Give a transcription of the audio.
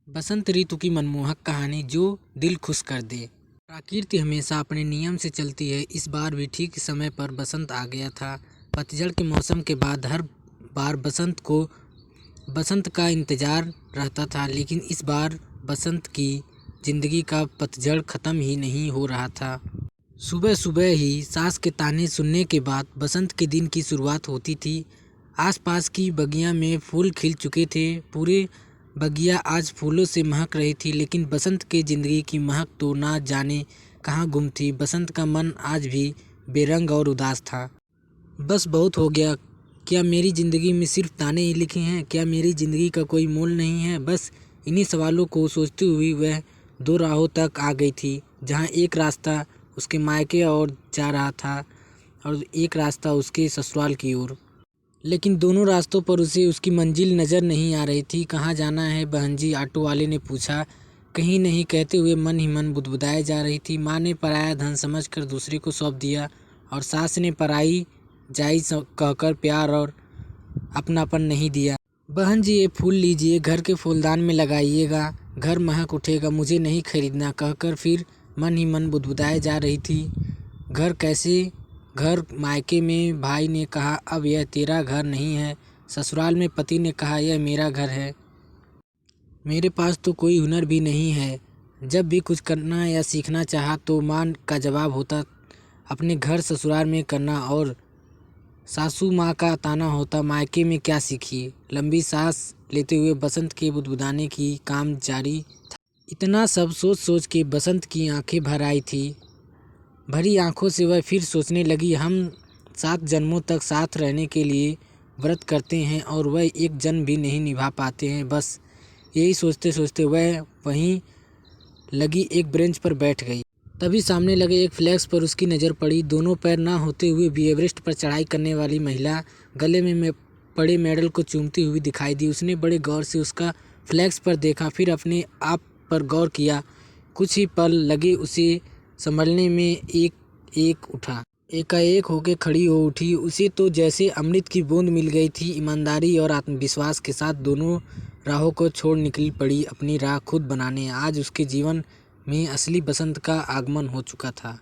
बसंत ऋतु की मनमोहक कहानी जो दिल खुश कर दे। प्रकृति हमेशा अपने नियम से चलती है। इस बार भी ठीक समय पर बसंत आ गया था। पतझड़ के मौसम के बाद हर बार बसंत का इंतजार रहता था, लेकिन इस बार बसंत की जिंदगी का पतझड़ खत्म ही नहीं हो रहा था। सुबह सुबह ही सास के ताने सुनने के बाद बसंत के दिन की शुरुआत होती थी। आसपास की बगिया में फूल खिल चुके थे। पूरे बगिया आज फूलों से महक रही थी, लेकिन बसंत के जिंदगी की महक तो ना जाने कहाँ गुम थी। बसंत का मन आज भी बेरंग और उदास था। बस बहुत हो गया। क्या मेरी ज़िंदगी में सिर्फ ताने ही लिखे हैं? क्या मेरी ज़िंदगी का कोई मोल नहीं है? बस इन्हीं सवालों को सोचती हुई वह दो राहों तक आ गई थी, जहाँ एक रास्ता उसके मायके और जा रहा था और एक रास्ता उसके ससुराल की ओर। लेकिन दोनों रास्तों पर उसे उसकी मंजिल नज़र नहीं आ रही थी। कहाँ जाना है बहन जी? ऑटो वाले ने पूछा। कहीं नहीं कहते हुए मन ही मन बुदबुदाए जा रही थी। माँ ने पराया धन समझकर दूसरे को सौंप दिया और सास ने पराई जाई कहकर प्यार और अपनापन नहीं दिया। बहन जी, ये फूल लीजिए, घर के फूलदान में लगाइएगा, घर महक उठेगा, मुझे नहीं खरीदना कहकर फिर मन ही मन बुदबुदाए जा रही थी। घर कैसे? घर मायके में भाई ने कहा अब यह तेरा घर नहीं है। ससुराल में पति ने कहा यह मेरा घर है। मेरे पास तो कोई हुनर भी नहीं है। जब भी कुछ करना या सीखना चाहा तो माँ का जवाब होता अपने घर ससुराल में करना, और सासू माँ का ताना होता मायके में क्या सीखी। लंबी सांस लेते हुए बसंत के बुदबुदाने की काम जारी था। इतना सब सोच सोच के बसंत की आंखें भर आई थी। भरी आंखों से वह फिर सोचने लगी, हम 7 जन्मों तक साथ रहने के लिए व्रत करते हैं और वह एक जन्म भी नहीं निभा पाते हैं। बस यही सोचते सोचते वह वहीं लगी एक बेंच पर बैठ गई। तभी सामने लगे एक फ्लैक्स पर उसकी नज़र पड़ी। दोनों पैर ना होते हुए भी एवरेस्ट पर चढ़ाई करने वाली महिला गले में पड़े मेडल को चूमती हुई दिखाई दी। उसने बड़े गौर से उसका फ्लैक्स पर देखा, फिर अपने आप पर गौर किया। कुछ ही पल लगे उसे संभलने में। एक उठा एकाएक होके खड़ी हो उठी। उसे तो जैसे अमृत की बूंद मिल गई थी। ईमानदारी और आत्मविश्वास के साथ दोनों राहों को छोड़ निकल पड़ी अपनी राह खुद बनाने। आज उसके जीवन में असली बसंत का आगमन हो चुका था।